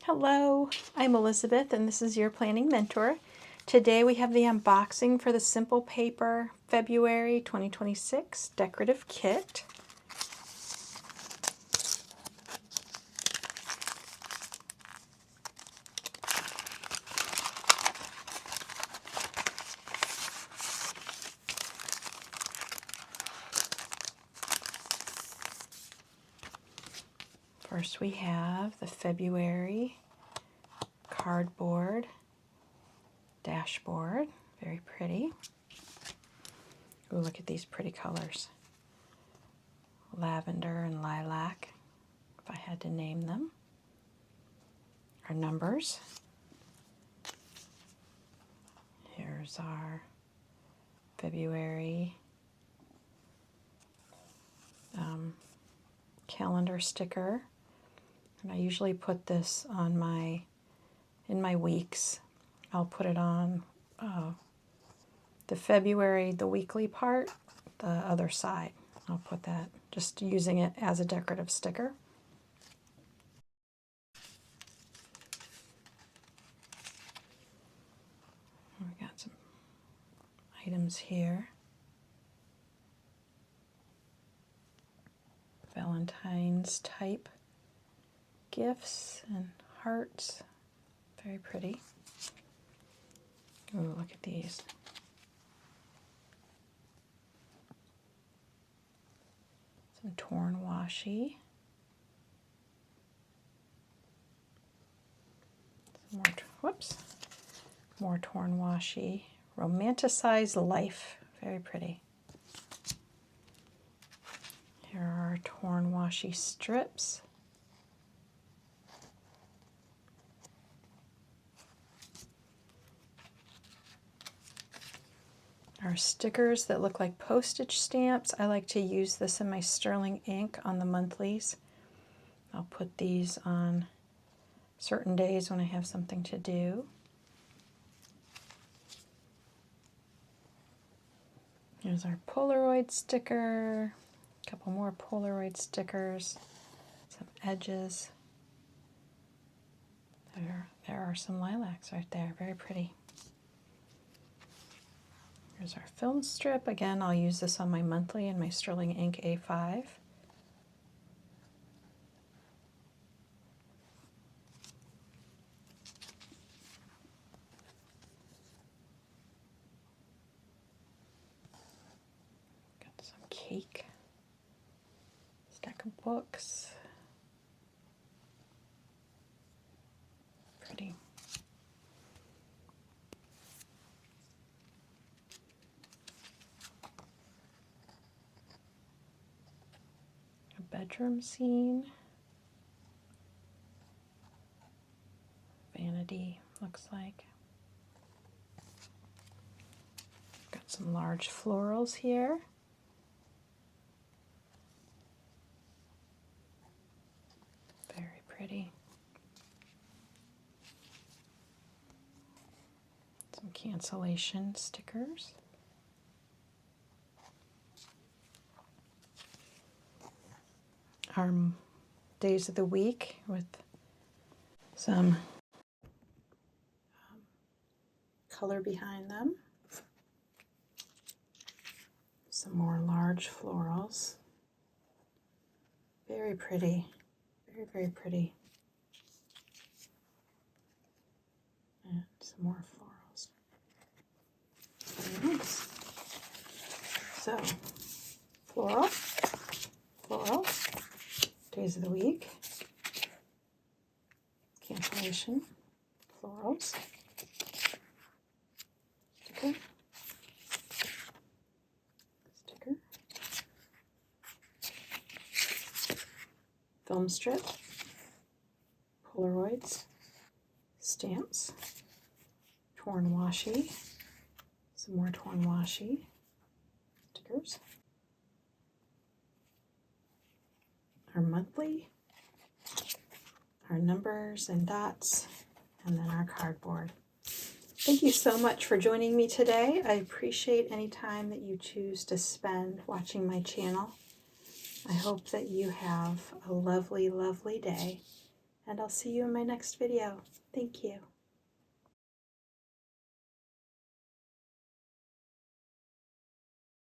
Hello, I'm Elizabeth and this is your planning mentor. Today we have the unboxing for the Simple Paper February 2026 decorative kit. First we have the February cardboard dashboard, very pretty. Ooh, look at these pretty colors. Lavender and lilac, if I had to name them. Our numbers. Here's our February calendar sticker. And I usually put this on in my weeks. I'll put it on the February, the weekly part, the other side. I'll put that, just using it as a decorative sticker. We got some items here. Valentine's type gifts and hearts. Very pretty. Oh, look at these. Some torn washi. Some more torn washi. Romanticize Life. Very pretty. Here are our torn washi strips. Our stickers that look like postage stamps. I like to use this in my sterling ink on the monthlies. I'll put these on certain days when I have something to do. Here's our Polaroid sticker. A couple more Polaroid stickers. Some edges. There are some lilacs right there. Very pretty. Here's our film strip. Again, I'll use this on my monthly in my sterling ink A5. Got some cake. Stack of books. Pretty. Bedroom scene. Vanity looks like. Got some large florals here. Very pretty. Some cancellation stickers. Our days of the week with some color behind them. Some more large florals. Very pretty. Very, very pretty. And some more florals. Very nice. So, floral. Days of the week, cancellation, florals, sticker, film strip, Polaroids, stamps, torn washi, some more torn washi, stickers. Our monthly, our numbers and dots, and then our cardboard. Thank you so much for joining me today. I appreciate any time that you choose to spend watching my channel. I hope that you have a lovely, lovely day, and I'll see you in my next video. Thank you.